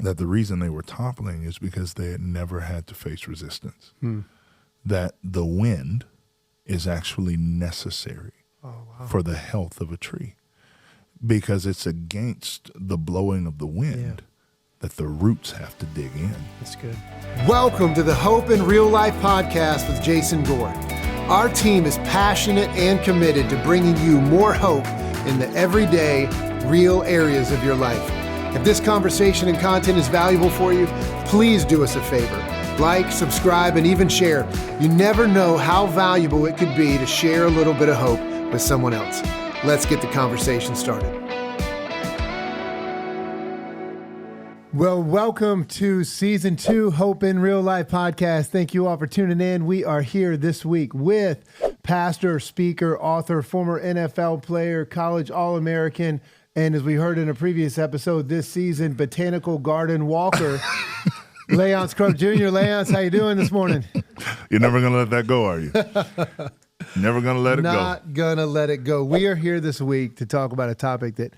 that the reason they were toppling is because they had never had to face resistance. That the wind is actually necessary for the health of a tree, because it's against the blowing of the wind that the roots have to dig in. That's good. Welcome to the Hope in Real Life podcast with Jason Gore. Our team is passionate and committed to bringing you more hope in the everyday, real areas of your life. If this conversation and content is valuable for you, please do us a favor. Like, subscribe, and even share. You never know how valuable it could be to share a little bit of hope with someone else. Let's get the conversation started. Well, welcome to Season 2 Hope in Real Life podcast. Thank you all for tuning in. We are here this week with pastor, speaker, author, former NFL player, college All-American, and as we heard in a previous episode this season, botanical garden walker, Leonce Crump Jr. Leonce, how you doing this morning? You're never going to let that go, are you? Never going to let it go. Not going to let it go. We are here this week to talk about a topic that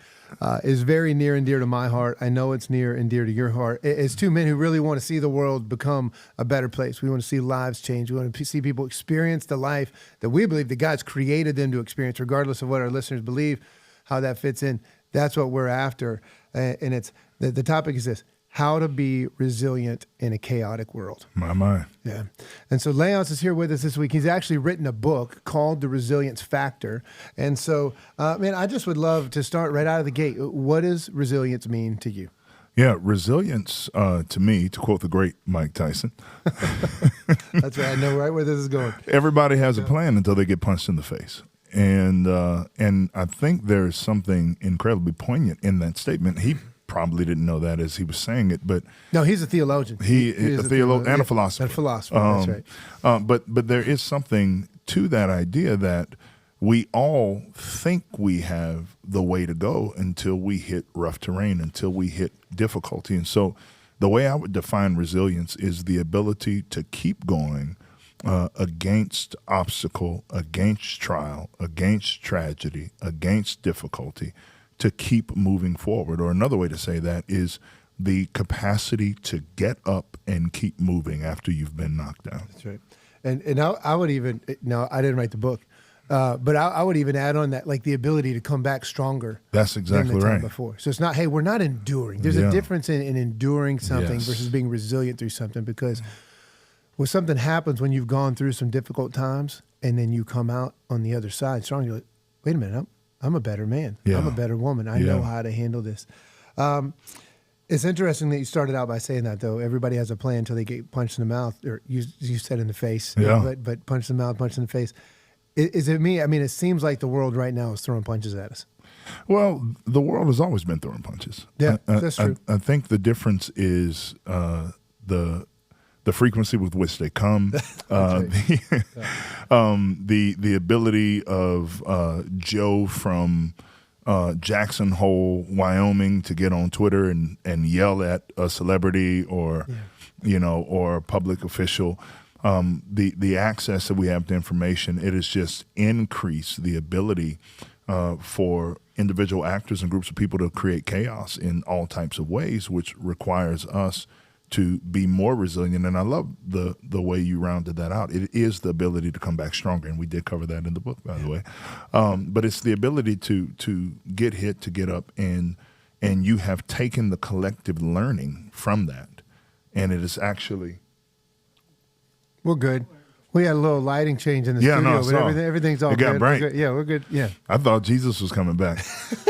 is very near and dear to my heart. I know it's near and dear to your heart. It's two men who really want to see the world become a better place. We want to see lives change. We want to see people experience the life that we believe that God's created them to experience, regardless of what our listeners believe, how that fits in. That's what we're after. And it's the topic is this: how to be resilient in a chaotic world. My. Yeah. And so Leonce is here with us this week. He's actually written a book called The Resilience Factor. And so, man, I just would love to start right out of the gate. What does resilience mean to you? Yeah, resilience to me, to quote the great Mike Tyson. That's right. I know right where this is going. Everybody has a plan until they get punched in the face. And I think there's something incredibly poignant in that statement. He probably didn't know that as he was saying it, but no, he's a theologian. He is a theologian and a philosopher. And a philosopher, that's right. But there is something to that idea that we all think we have the way to go until we hit rough terrain, until we hit difficulty. And so the way I would define resilience is the ability to keep going against obstacle, against trial, against tragedy, against difficulty, to keep moving forward. Or another way to say that is the capacity to get up and keep moving after you've been knocked down. That's right. And I would even, no, I didn't write the book, but I would even add on that, like the ability to come back stronger. That's exactly than the time right. Before. So it's not, hey, we're not enduring. There's a difference in enduring something versus being resilient through something, because when something happens, when you've gone through some difficult times and then you come out on the other side strong, you're like, wait a minute, I'm a better man. Yeah. I'm a better woman. I know how to handle this. It's interesting that you started out by saying that, though. Everybody has a plan until they get punched in the mouth, or you said in the face, but punched in the mouth, punched in the face. Is it me? I mean, it seems like the world right now is throwing punches at us. Well, the world has always been throwing punches. Yeah, that's true. I think the difference is the frequency with which they come, the ability of Joe from Jackson Hole, Wyoming, to get on Twitter and yell at a celebrity or or a public official. The access that we have to information, it has just increased the ability for individual actors and groups of people to create chaos in all types of ways, which requires us to be more resilient. And I love the way you rounded that out. It is the ability to come back stronger, and we did cover that in the book, by the way. But it's the ability to get hit, to get up, and you have taken the collective learning from that, and it is actually... We're good. We had a little lighting change in the studio, but everything's all good. It got bright. Yeah, we're good. Yeah. I thought Jesus was coming back.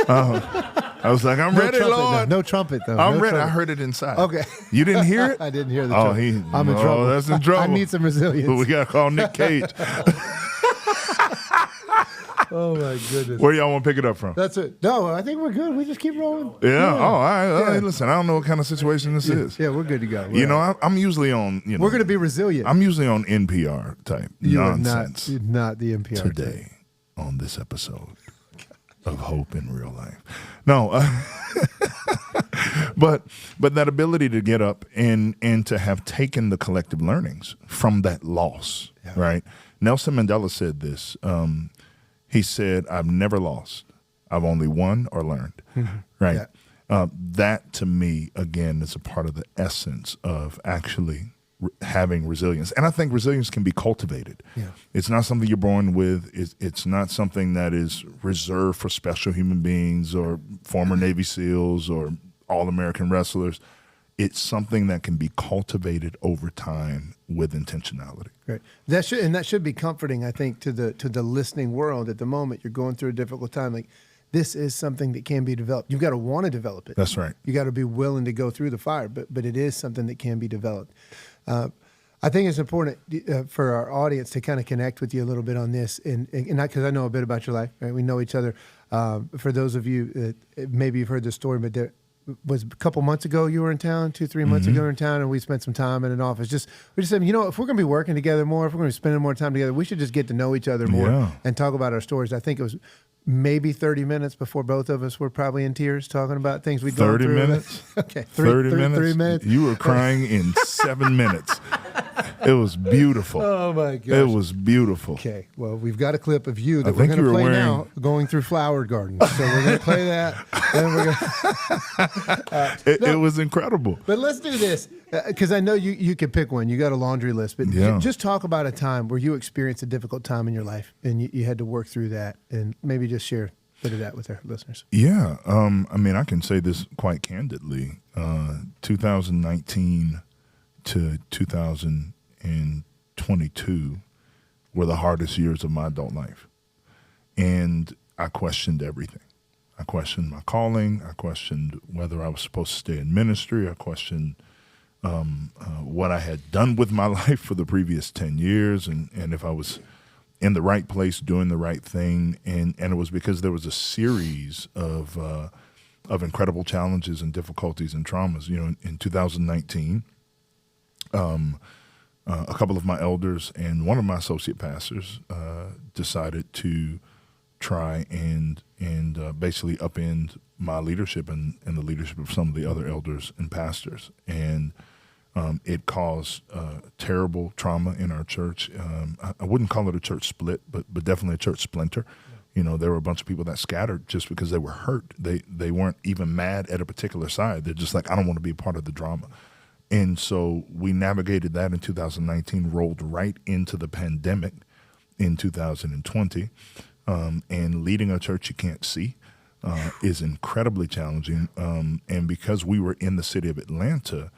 I was like, I'm ready, trumpet, Lord. No trumpet, though. I'm ready. Trumpet. I heard it inside. Okay. You didn't hear it? I didn't hear the trumpet. I'm in trouble. Oh, that's in trouble. I need some resilience. We got to call Nick Cage. Oh, my goodness. Where y'all want to pick it up from? That's it. No, I think we're good. We just keep rolling. Yeah. Oh, all right. Listen, I don't know what kind of situation this is. Yeah, we're good to go. I'm usually on, we're going to be resilient. I'm usually on NPR type nonsense. You're not the NPR today type. On this episode of Hope in Real Life. No, but that ability to get up and to have taken the collective learnings from that loss, right? Nelson Mandela said this. He said, I've never lost. I've only won or learned, right? That to me, again, is a part of the essence of actually having resilience. And I think resilience can be cultivated. Yeah. It's not something you're born with. It's not something that is reserved for special human beings or former Navy SEALs or all-American wrestlers. It's something that can be cultivated over time with intentionality. Great. That should be comforting, I think, to the listening world at the moment. You're going through a difficult time. Like, this is something that can be developed. You've got to want to develop it. That's right. You got to be willing to go through the fire, but it is something that can be developed. I think it's important for our audience to kind of connect with you a little bit on this, and not because I know a bit about your life. Right? We know each other. For those of you that maybe you've heard this story, but there was a couple months ago you were in town, 2-3 months ago you were in town, and we spent some time in an office. We just said, if we're going to be working together more, if we're going to be spending more time together, we should just get to know each other more and talk about our stories. I think it was maybe 30 minutes before both of us were probably in tears talking about things we'd gone through. 30 minutes? Okay. 30 minutes? 3 minutes. You were crying in 7 minutes. It was beautiful. Oh, my gosh. It was beautiful. Okay. Well, we've got a clip of you that I we're think going to you were play wearing- now, going through flower gardens. So we're going to play that. Then we're going It was incredible. But let's do this, because I know you could pick one. You got a laundry list. But just talk about a time where you experienced a difficult time in your life and you had to work through that, and maybe just share a bit of that with our listeners. Yeah. I can say this quite candidly. 2019 to 2022 were the hardest years of my adult life. And I questioned everything. I questioned my calling. I questioned whether I was supposed to stay in ministry. I questioned what I had done with my life for the previous 10 years and if I was in the right place, doing the right thing. And it was because there was a series of incredible challenges and difficulties and traumas. In 2019, a couple of my elders and one of my associate pastors decided to try and basically upend my leadership and the leadership of some of the other elders and pastors. And it caused terrible trauma in our church. I wouldn't call it a church split, but definitely a church splinter. Yeah. There were a bunch of people that scattered just because they were hurt. They weren't even mad at a particular side. They're just like, I don't want to be a part of the drama. And so we navigated that in 2019, rolled right into the pandemic in 2020. And leading a church you can't see is incredibly challenging. And because we were in the city of Atlanta,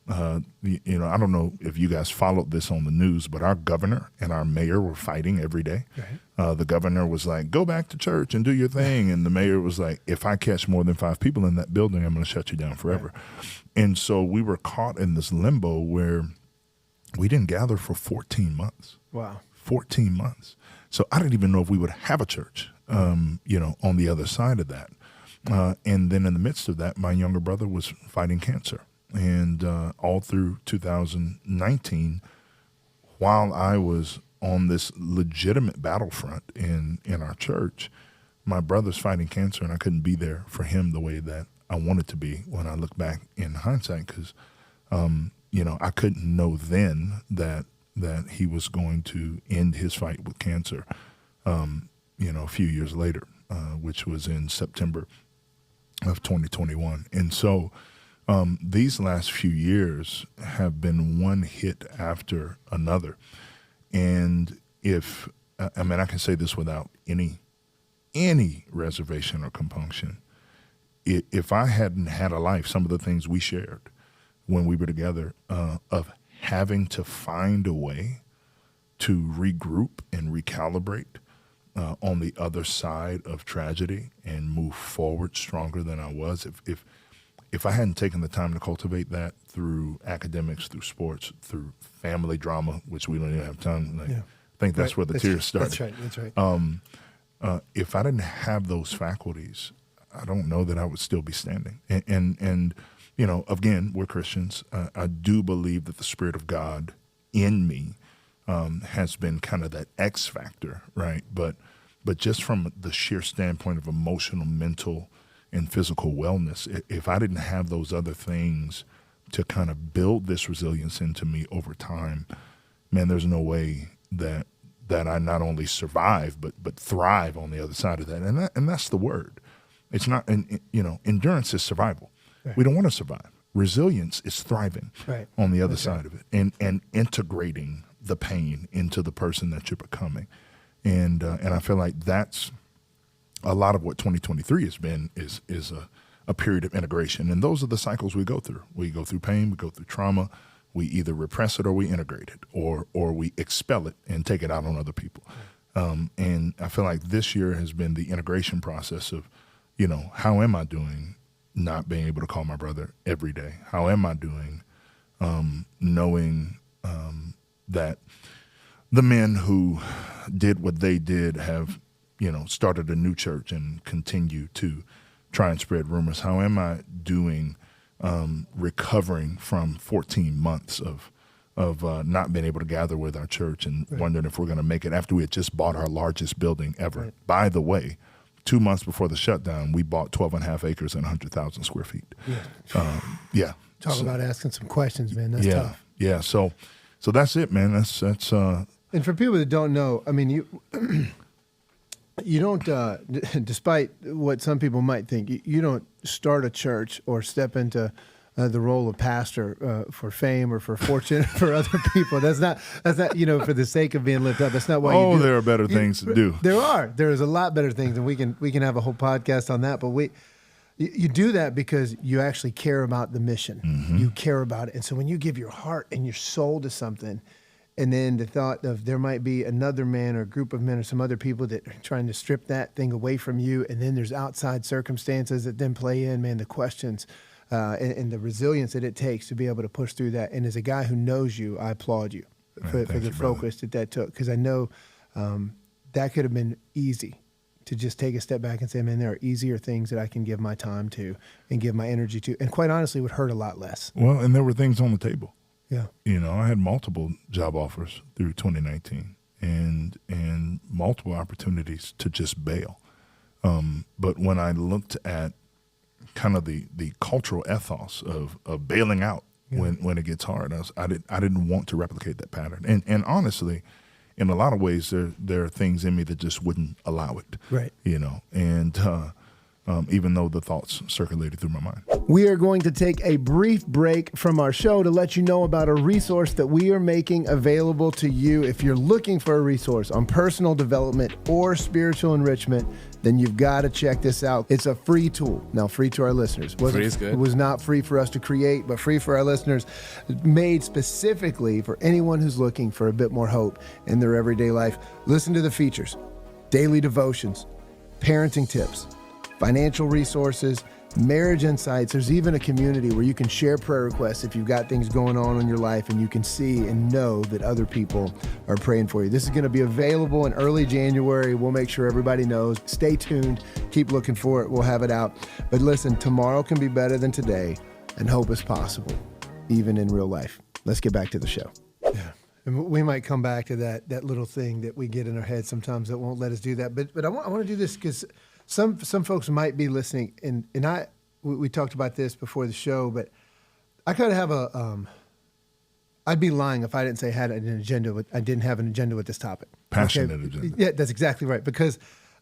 I don't know if you guys followed this on the news, but our governor and our mayor were fighting every day. Right. The governor was like, go back to church and do your thing. And the mayor was like, if I catch more than 5 people in that building, I'm going to shut you down forever. Right. And so we were caught in this limbo where we didn't gather for 14 months. Wow. 14 months. So I didn't even know if we would have a church, on the other side of that. And then in the midst of that, my younger brother was fighting cancer. And all through 2019, while I was on this legitimate battlefront in our church, my brother's fighting cancer, and I couldn't be there for him the way that I wanted to be when I look back in hindsight, because, I couldn't know then that he was going to end his fight with cancer, a few years later, which was in September of 2021. And so these last few years have been one hit after another. And I can say this without any reservation or compunction. If I hadn't had a life, some of the things we shared when we were together, of having to find a way to regroup and recalibrate on the other side of tragedy and move forward stronger than I was, if I hadn't taken the time to cultivate that through academics, through sports, through family drama, which we don't even have time, I think that's where the tears started. That's right. If I didn't have those faculties, I don't know that I would still be standing. And again, we're Christians. I do believe that the Spirit of God in me has been kind of that X factor, right? But just from the sheer standpoint of emotional, mental, and physical wellness, if I didn't have those other things to kind of build this resilience into me over time, man, there's no way that I not only survive but thrive on the other side of that. And that's the word. It's not, and endurance is survival. Right. We don't want to survive. Resilience is thriving on the other side of it, and integrating the pain into the person that you're becoming. And I feel like that's a lot of what 2023 has been is a period of integration. And those are the cycles we go through. We go through pain, we go through trauma. We either repress it or we integrate it, or we expel it and take it out on other people. And I feel like this year has been the integration process of, how am I doing not being able to call my brother every day? How am I doing knowing that the men who did what they did have, started a new church and continue to try and spread rumors? How am I doing recovering from 14 months of not being able to gather with our church and wondering if we're going to make it after we had just bought our largest building ever? Right. By the way, 2 months before the shutdown, we bought 12.5 acres and 100,000 square feet. Talk about asking some questions, man. That's tough. Yeah. So that's it, man. That's And for people that don't know, I mean, you don't, despite what some people might think, you don't start a church or step into the role of pastor for fame or for fortune for other people. That's not for the sake of being lifted up. That's not why you do it. There are better things to do. There's a lot better things, and we can have a whole podcast on that. But you do that because you actually care about the mission. Mm-hmm. You care about it. And so when you give your heart and your soul to something, and then the thought of there might be another man or a group of men or some other people that are trying to strip that thing away from you, and then there's outside circumstances that then play in, man, the questions and the resilience that it takes to be able to push through that. And as a guy who knows you, I applaud you for the focus that took, because I know that could have been easy to just take a step back and say, man, there are easier things that I can give my time to and give my energy to, and quite honestly would hurt a lot less. Well, and there were things on the table. Yeah. I had multiple job offers through 2019 and multiple opportunities to just bail. But when I looked at kind of the cultural ethos of bailing out when it gets hard, I didn't want to replicate that pattern. And honestly, in a lot of ways, there are things in me that just wouldn't allow it. Right. And even though the thoughts circulated through my mind. We are going to take a brief break from our show to let you know about a resource that we are making available to you. If you're looking for a resource on personal development or spiritual enrichment, then you've got to check this out. It's a free tool. Now, free to our listeners. Free is good. It was not free for us to create, but free for our listeners, made specifically for anyone who's looking for a bit more hope in their everyday life. Listen to the features: daily devotions, parenting tips, financial resources, marriage insights. There's even a community where you can share prayer requests if you've got things going on in your life, and you can see and know that other people are praying for you. This is going to be available in early January. We'll make sure everybody knows. Stay tuned. Keep looking for it. We'll have it out. But listen, tomorrow can be better than today, and hope is possible, even in real life. Let's get back to the show. Yeah. And we might come back to that little thing that we get in our head sometimes that won't let us do that. But I want to do this because some folks might be listening, and we talked about this before the show, but I kind of have I'd be lying if I didn't say I had an agenda. I didn't have an agenda with this topic. Passionate agenda. Yeah, that's exactly right. Because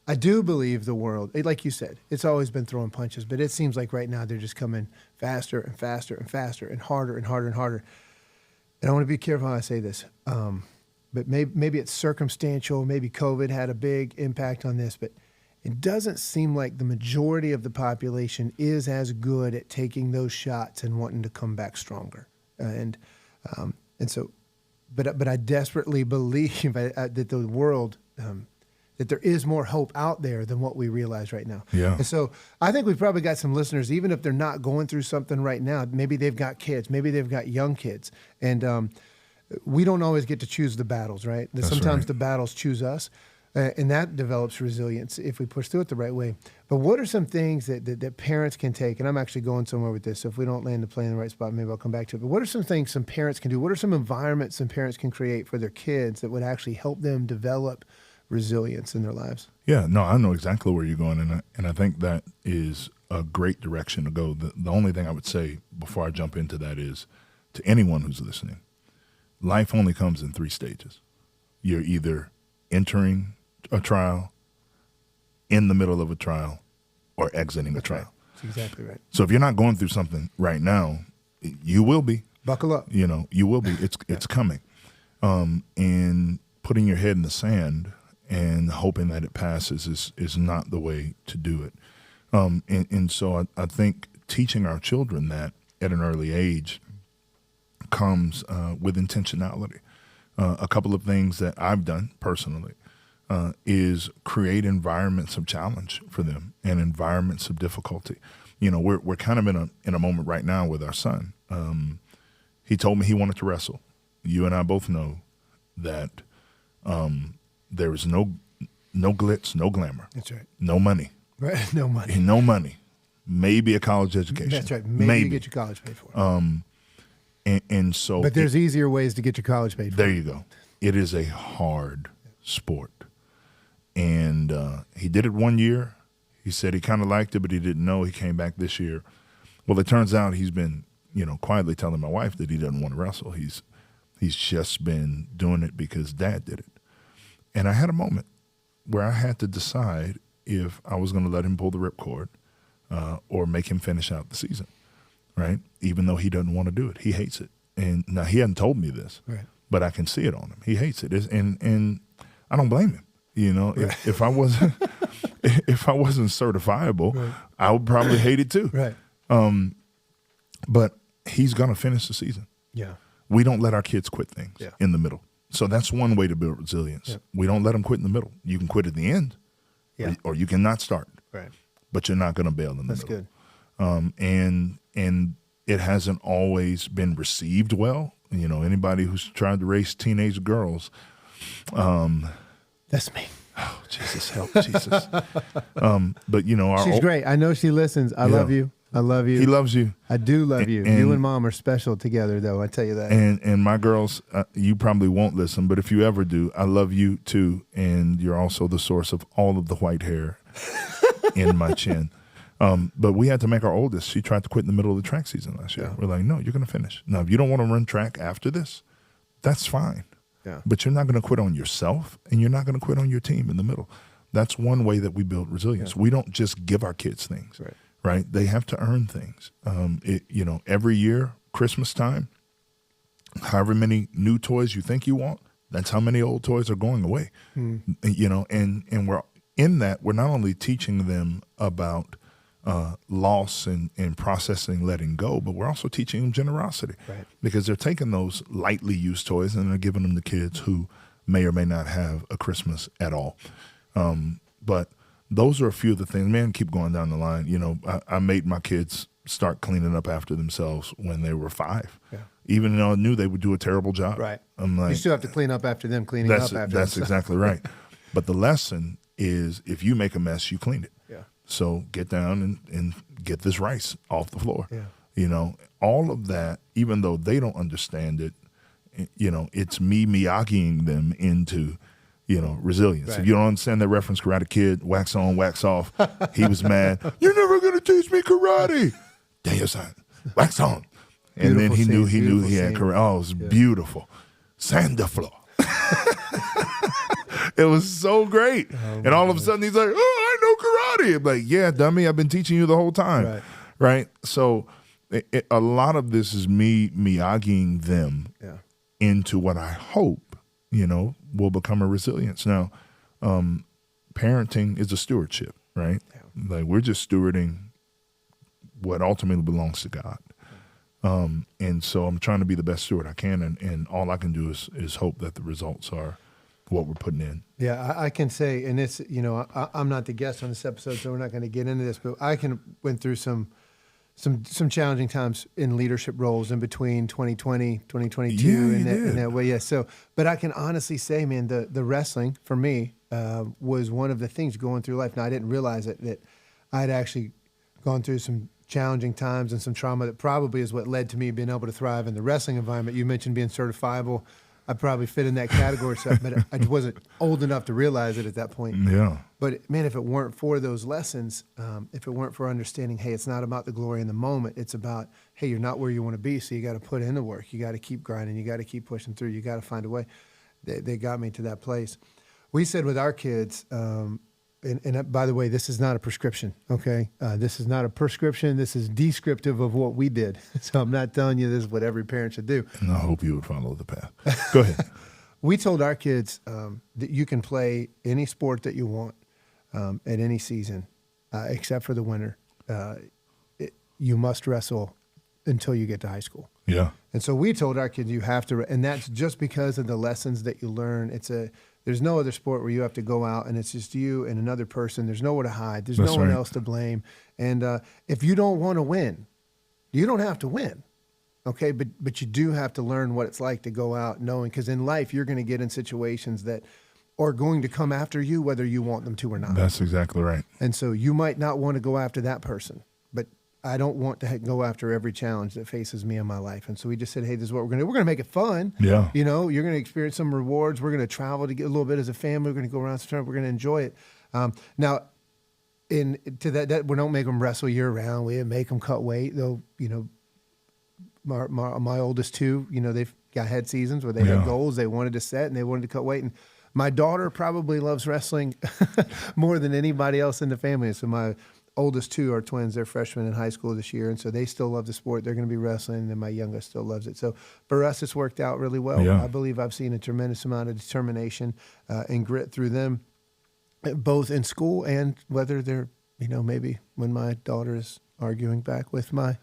I do believe the world, like you said, it's always been throwing punches, but it seems like right now they're just coming faster and faster and faster and harder and harder and harder. And I want to be careful how I say this, but maybe it's circumstantial. Maybe COVID had a big impact on this, but it doesn't seem like the majority of the population is as good at taking those shots and wanting to come back stronger. And so, but I desperately believe that the world, that there is more hope out there than what we realize right now. Yeah. And so I think we've probably got some listeners, even if they're not going through something right now, maybe they've got kids, maybe they've got young kids. And we don't always get to choose the battles, right? Sometimes the battles choose us. And that develops resilience if we push through it the right way. But what are some things that parents can take? And I'm actually going somewhere with this, so if we don't land the plane in the right spot, maybe I'll come back to it. But what are some things some parents can do? What are some environments some parents can create for their kids that would actually help them develop resilience in their lives? Yeah, no, I know exactly where you're going, and I think that is a great direction to go. The only thing I would say before I jump into that is, to anyone who's listening, life only comes in 3 stages. You're either entering a trial, in the middle of a trial, or exiting a trial. That's exactly right. So if you're not going through something right now, you will be. Buckle up. You will be. It's coming. And putting your head in the sand and hoping that it passes is not the way to do it. And so I think teaching our children that at an early age comes with intentionality. A couple of things that I've done personally is create environments of challenge for them and environments of difficulty. We're kind of in a moment right now with our son. He told me he wanted to wrestle. You and I both know that there is no glitz, no glamour. That's right. No money. Right. No money. No money. Maybe a college education. That's right. Maybe you get your college paid for. And so, but there's easier ways to get your college paid for. There you go. It is a hard sport. And he did it 1 year. He said he kind of liked it, but he didn't know. He came back this year. Well, it turns out he's been, quietly telling my wife that he doesn't want to wrestle. He's just been doing it because Dad did it. And I had a moment where I had to decide if I was going to let him pull the ripcord or make him finish out the season, right? Even though he doesn't want to do it. He hates it. And now he hadn't told me this, right, but I can see it on him. He hates it. And I don't blame him. Right. If I wasn't if I wasn't certifiable, right, I would probably hate it too. Right. But he's going to finish the season. Yeah. We don't let our kids quit things Yeah. in the middle. So that's one way to build resilience. Yeah. We don't let them quit in the middle. You can quit at the end, Yeah. or you cannot start. Right. But you're not going to bail in the That's middle. good. And it hasn't always been received well. Anybody who's tried to raise teenage girls. That's me. Oh, Jesus, help, Jesus. But She's great. I know she listens. I love you. I love you. He loves you. I do love you. You and Mom are special together, though. I tell you that. And my girls, you probably won't listen, but if you ever do, I love you too. And you're also the source of all of the white hair in my chin. But we had to make our oldest. She tried to quit in the middle of the track season last year. Yeah. We're like, no, you're going to finish. Now, if you don't want to run track after this, that's fine. Yeah. But you're not going to quit on yourself, and you're not going to quit on your team in the middle. That's one way that we build resilience. Yeah. We don't just give our kids things, right? They have to earn things. Every year, Christmas time, however many new toys you think you want, that's how many old toys are going away. And we're in that, we're not only teaching them about loss and processing, letting go, but we're also teaching them generosity, right? Because they're taking those lightly used toys and they're giving them to kids who may or may not have a Christmas at all. But those are a few of the things. Man, keep going down the line. I made my kids start cleaning up after themselves when they were 5. Yeah. Even though I knew they would do a terrible job. Right. I'm like, you still have to clean up after them cleaning up after That's themselves. exactly right. But the lesson is if you make a mess, you clean it. Yeah. So get down and get this rice off the floor. Yeah. All of that, even though they don't understand it, it's me Miyagiing them into, resilience. Right. If you don't understand that reference, Karate Kid, wax on, wax off, he was mad. You're never going to teach me karate. Damn, son, wax on. And then he knew he had karate. Oh, it was beautiful. Sand the floor. It was so great. And all of a sudden he's like, oh, I know karate. I'm like, yeah, dummy, I've been teaching you the whole time. Right? So a lot of this is me Miyagiing them into what I hope, will become a resilience. Now, parenting is a stewardship, right? Yeah. Like we're just stewarding what ultimately belongs to God. And so I'm trying to be the best steward I can. And all I can do is hope that the results are what we're putting in. Yeah, I can say, and it's, I'm not the guest on this episode, so we're not going to get into this, but I went through some challenging times in leadership roles in between 2020, 2022, in that way. Yeah. So, but I can honestly say, man, the wrestling for me was one of the things going through life. Now, I didn't realize it, that I'd actually gone through some challenging times and some trauma that probably is what led to me being able to thrive in the wrestling environment. You mentioned being certifiable. I probably fit in that category, but I wasn't old enough to realize it at that point. Yeah. But man, if it weren't for those lessons, if it weren't for understanding, hey, it's not about the glory in the moment. It's about, hey, you're not where you want to be, so you got to put in the work. You got to keep grinding. You got to keep pushing through. You got to find a way. They got me to that place. We said with our kids, and by the way, this is not a prescription, okay? This is not a prescription. This is descriptive of what we did. So I'm not telling you this is what every parent should do. And I hope you would follow the path. Go ahead. We told our kids that you can play any sport that you want at any season, except for the winter. You must wrestle until you get to high school. Yeah. And so we told our kids you have to, and that's just because of the lessons that you learn. There's no other sport where you have to go out and it's just you and another person. There's nowhere to hide. There's no one else to blame. And if you don't want to win, you don't have to win. Okay, but you do have to learn what it's like to go out knowing, because in life you're going to get in situations that are going to come after you whether you want them to or not. That's exactly right. And so you might not want to go after that person, but I don't want to go after every challenge that faces me in my life. And so we just said, hey, this is what we're going to do. We're going to make it fun. Yeah. You know, you're going to experience some rewards. We're going to travel to get a little bit as a family. We're going to go around some time. We're going to enjoy it. Now, to that we don't make them wrestle year round. We make them cut weight. Though, you know, my oldest two, you know, they've got had seasons where they had goals they wanted to set and they wanted to cut weight. And my daughter probably loves wrestling more than anybody else in the family. So my oldest two are twins. They're freshmen in high school this year. And so they still love the sport. They're going to be wrestling. And then my youngest still loves it. So for us, it's worked out really well. Yeah. I believe I've seen a tremendous amount of determination and grit through them, both in school and whether they're, you know, maybe when my daughter is arguing back with my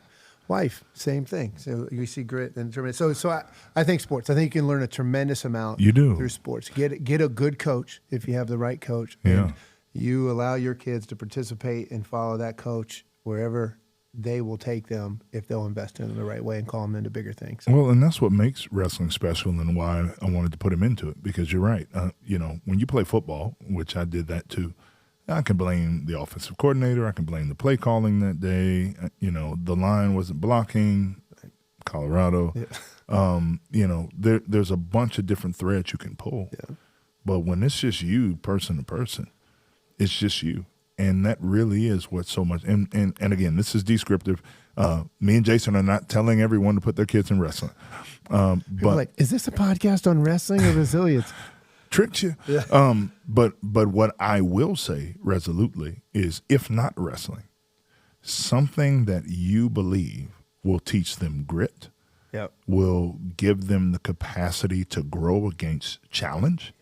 wife, same thing. So you see grit and determination. So I think sports. I think you can learn a tremendous amount. You do. Through sports. Get a good coach if you have the right coach. Yeah. And you allow your kids to participate and follow that coach wherever they will take them if they'll invest in them the right way and call them into bigger things. Well, and that's what makes wrestling special and why I wanted to put him into it, because you're right. You know, when you play football, which I did that too, I can blame the offensive coordinator. I can blame the play calling that day. You know, the line wasn't blocking, Colorado. Yeah. You know, there's a bunch of different threads you can pull. Yeah. But when it's just you, person to person, it's just you. And that really is what's so much. And again, this is descriptive. Me and Jason are not telling everyone to put their kids in wrestling. But like, is this a podcast on wrestling or resilience? Tricked you. Yeah. But what I will say resolutely is, if not wrestling, something that you believe will teach them grit, will give them the capacity to grow against challenge,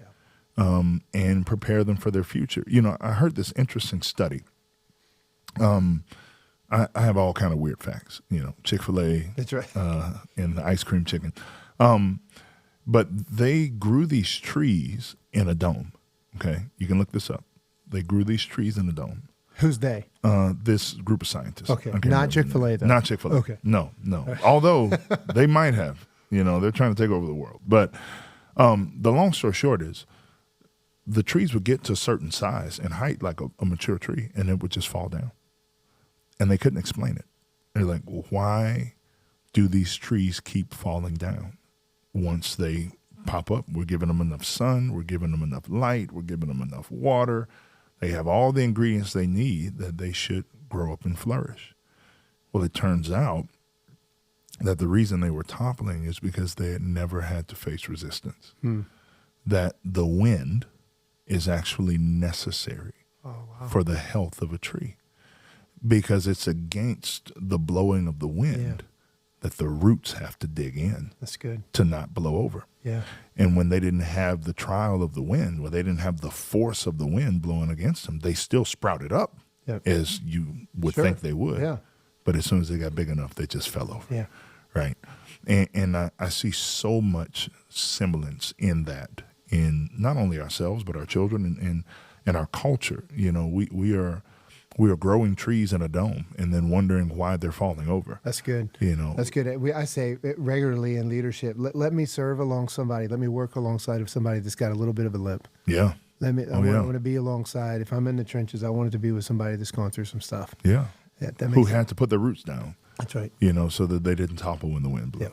and prepare them for their future. You know, I heard this interesting study. I have all kind of weird facts, you know, Chick-fil-A. That's right. And the ice cream chicken. But they grew these trees in a dome. Okay, you can look this up. They grew these trees in a dome. Who's they? This group of scientists. Okay, not Chick-fil-A though. Not Chick-fil-A. Okay, no. Although they might have. You know, they're trying to take over the world. But the long story short is, the trees would get to a certain size and height, like a mature tree, and it would just fall down. And they couldn't explain it. They're like, well, why do these trees keep falling down? Once they pop up, we're giving them enough sun, we're giving them enough light, we're giving them enough water. They have all the ingredients they need that they should grow up and flourish. Well, it turns out that the reason they were toppling is because they had never had to face resistance. That the wind is actually necessary for the health of a tree, because it's against the blowing of the wind that the roots have to dig in. That's good. To not blow over. Yeah. And when they didn't have the trial of the wind, when they didn't have the force of the wind blowing against them, they still sprouted up as you would think they would. Yeah. But as soon as they got big enough, they just fell over. Yeah. Right. And I see so much semblance in that, in not only ourselves, but our children and our culture. You know, we are growing trees in a dome and then wondering why they're falling over. That's good. You know, that's good. I say it regularly in leadership. Let me serve along somebody. Let me work alongside of somebody that's got a little bit of a limp. Yeah. I want to be alongside. If I'm in the trenches, I want it to be with somebody that's gone through some stuff. Yeah. Who had to put their roots down. That's right. You know, so that they didn't topple when the wind blew.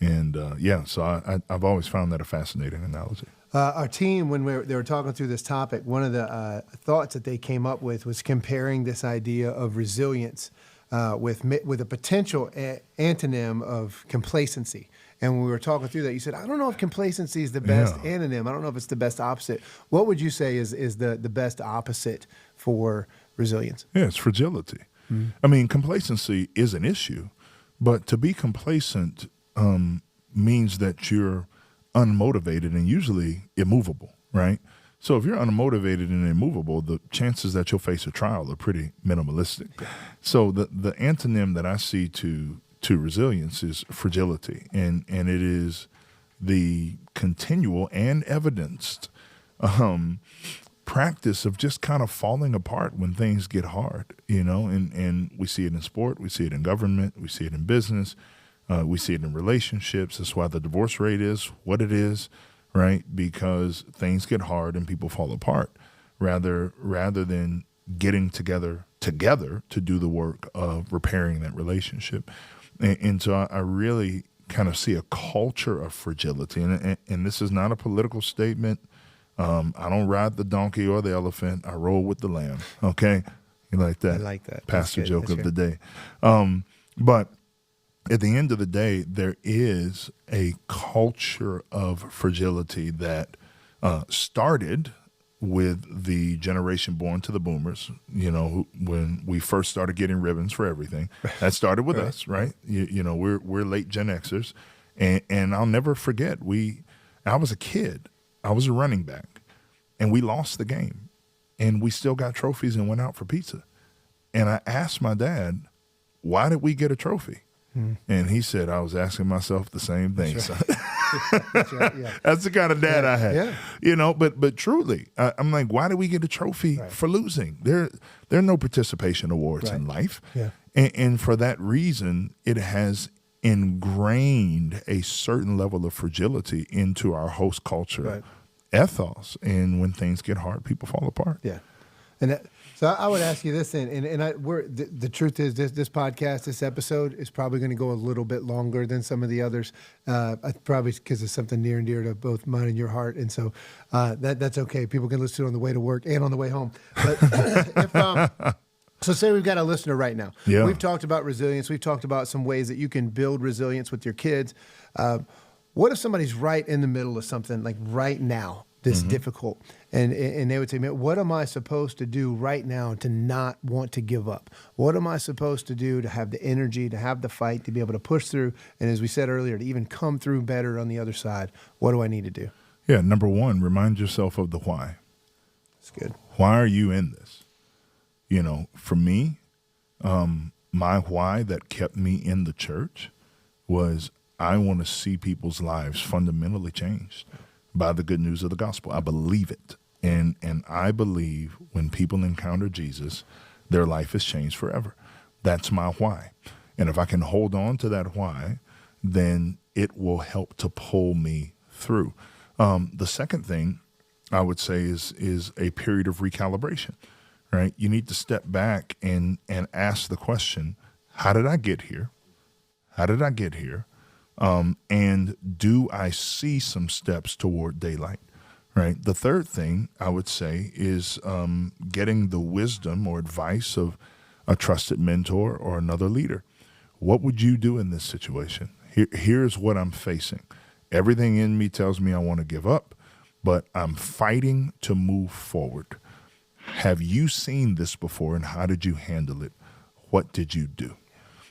Yeah. And so I've always found that a fascinating analogy. Our team, when they were talking through this topic, one of the thoughts that they came up with was comparing this idea of resilience with a potential antonym of complacency. And when we were talking through that, you said, I don't know if complacency is the best antonym. I don't know if it's the best opposite. What would you say is the best opposite for resilience? Yeah, it's fragility. Mm-hmm. I mean, complacency is an issue, but to be complacent means that you're unmotivated and usually immovable, right? So if you're unmotivated and immovable, the chances that you'll face a trial are pretty minimalistic. So the antonym that I see to resilience is fragility, and it is the continual and evidenced practice of just kind of falling apart when things get hard, and we see it in sport, we see it in government, we see it in business, we see it in relationships. That's why the divorce rate is what it is, right? Because things get hard and people fall apart rather than getting together to do the work of repairing that relationship. And so I really kind of see a culture of fragility. And this is not a political statement. I don't ride the donkey or the elephant. I roll with the lamb. Okay? You like that? I like that. Pastor joke of the day. But at the end of the day, there is a culture of fragility that started with the generation born to the boomers, when we first started getting ribbons for everything. That started with us, right? We're late Gen Xers. And I'll never forget, I was a kid. I was a running back, and we lost the game. And we still got trophies and went out for pizza. And I asked my dad, why did we get a trophy? And he said, I was asking myself the same thing. That's right. That's right, yeah. That's the kind of dad I had. Yeah. But truly, I'm like, why did we get a trophy for losing? There are no participation awards in life. Yeah. And for that reason, it has ingrained a certain level of fragility into our host culture ethos. And when things get hard, people fall apart. Yeah. And so I would ask you this, the truth is this podcast, this episode is probably going to go a little bit longer than some of the others, probably because it's something near and dear to both mine and your heart, and so that's okay. People can listen to it on the way to work and on the way home. But so say we've got a listener right now. Yeah. We've talked about resilience. We've talked about some ways that you can build resilience with your kids. What if somebody's right in the middle of something like right now? This difficult, and they would say, man, what am I supposed to do right now to not want to give up? What am I supposed to do to have the energy, to have the fight, to be able to push through, and as we said earlier, to even come through better on the other side? What do I need to do? Yeah, number one, remind yourself of the why. That's good. Why are you in this? For me, my why that kept me in the church was I want to see people's lives fundamentally changed by the good news of the gospel. I believe it. And I believe when people encounter Jesus, their life is changed forever. That's my why. And if I can hold on to that why, then it will help to pull me through. The second thing I would say is a period of recalibration, right? You need to step back and ask the question, how did I get here? How did I get here? And do I see some steps toward daylight, right? The third thing I would say is getting the wisdom or advice of a trusted mentor or another leader. What would you do in this situation? Here's what I'm facing. Everything in me tells me I want to give up, but I'm fighting to move forward. Have you seen this before, and how did you handle it? What did you do?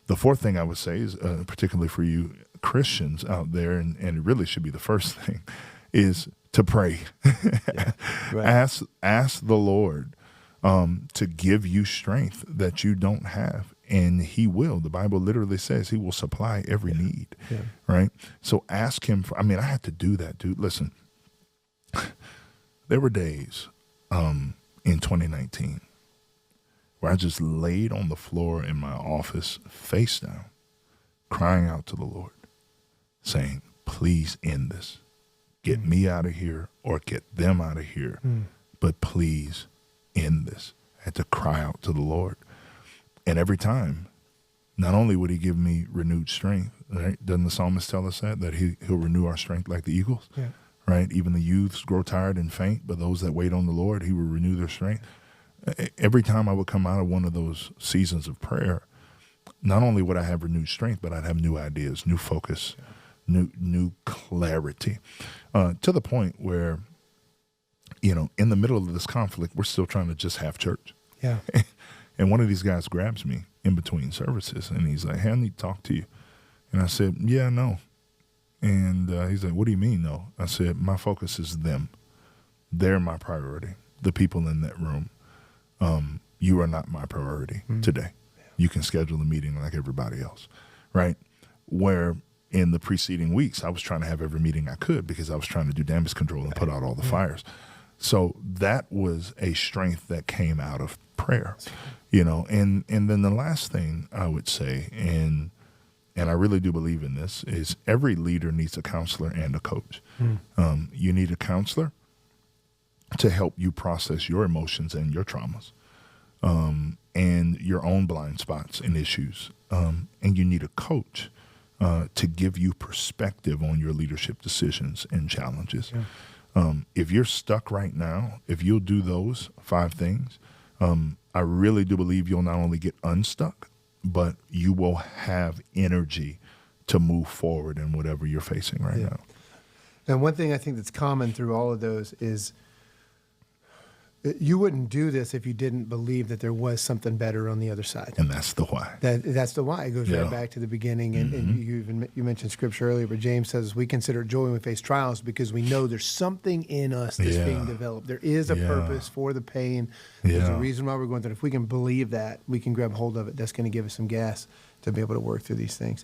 The fourth thing I would say is, particularly for you Christians out there, and it really should be the first thing, is to pray. Yeah, right. Ask the Lord to give you strength that you don't have, and He will. The Bible literally says He will supply every need, right? So ask Him I had to do that, dude. Listen, there were days in 2019 where I just laid on the floor in my office, face down, crying out to the Lord, saying, please end this. Get me out of here or get them out of here, but please end this. I had to cry out to the Lord. And every time, not only would He give me renewed strength, right? Doesn't the psalmist tell us that He'll renew our strength like the eagles, right? Even the youths grow tired and faint, but those that wait on the Lord, He will renew their strength. Every time I would come out of one of those seasons of prayer, not only would I have renewed strength, but I'd have new ideas, new focus, new clarity, to the point where, in the middle of this conflict, we're still trying to just have church. Yeah. And one of these guys grabs me in between services, and he's like, "Hey, I need to talk to you." And I said, "Yeah, no." And he's like, "What do you mean, no?" I said, "My focus is them. They're my priority. The people in that room. You are not my priority today. You can schedule a meeting like everybody else," right? Where in the preceding weeks, I was trying to have every meeting I could because I was trying to do damage control and put out all the fires. So that was a strength that came out of prayer, and then the last thing I would say, and I really do believe in this, is every leader needs a counselor and a coach. You need a counselor to help you process your emotions and your traumas, and your own blind spots and issues. And you need a coach to give you perspective on your leadership decisions and challenges. Yeah. If you're stuck right now, if you'll do those 5 things, I really do believe you'll not only get unstuck, but you will have energy to move forward in whatever you're facing right now. And one thing I think that's common through all of those is you wouldn't do this if you didn't believe that there was something better on the other side. And that's the why. That's the why. It goes right back to the beginning. And you mentioned scripture earlier, but James says we consider joy when we face trials because we know there's something in us that's being developed. There is a purpose for the pain. There's a reason why we're going through it. If we can believe that, we can grab hold of it. That's going to give us some gas to be able to work through these things.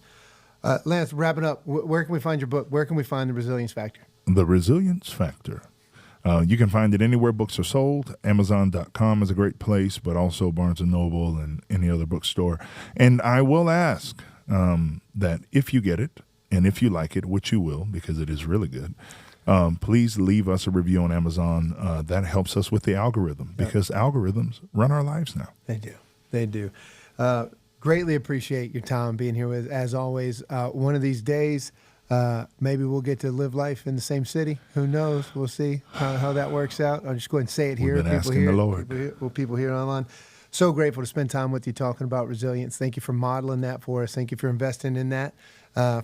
Lance, wrapping up, where can we find your book? Where can we find The Resilience Factor? The Resilience Factor. You can find it anywhere books are sold. Amazon.com is a great place, but also Barnes & Noble and any other bookstore. And I will ask that if you get it and if you like it, which you will because it is really good, please leave us a review on Amazon. That helps us with the algorithm because algorithms run our lives now. They do. Greatly appreciate your time being here with us. As always, one of these days, maybe we'll get to live life in the same city. Who knows? We'll see how that works out. I'll just go ahead and say it here. We've been asking the Lord. People here online. So grateful to spend time with you talking about resilience. Thank you for modeling that for us. Thank you for investing in that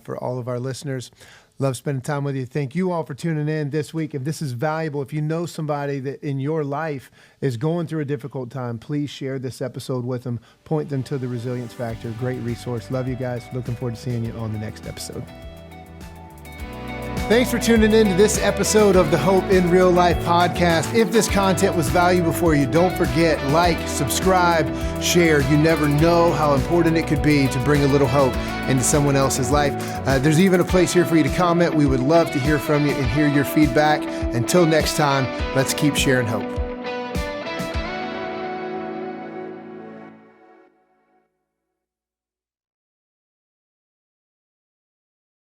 for all of our listeners. Love spending time with you. Thank you all for tuning in this week. If this is valuable, if you know somebody that in your life is going through a difficult time, please share this episode with them. Point them to The Resilience Factor. Great resource. Love you guys. Looking forward to seeing you on the next episode. Thanks for tuning in to this episode of the Hope in Real Life podcast. If this content was valuable for you, don't forget, like, subscribe, share. You never know how important it could be to bring a little hope into someone else's life. There's even a place here for you to comment. We would love to hear from you and hear your feedback. Until next time, let's keep sharing hope.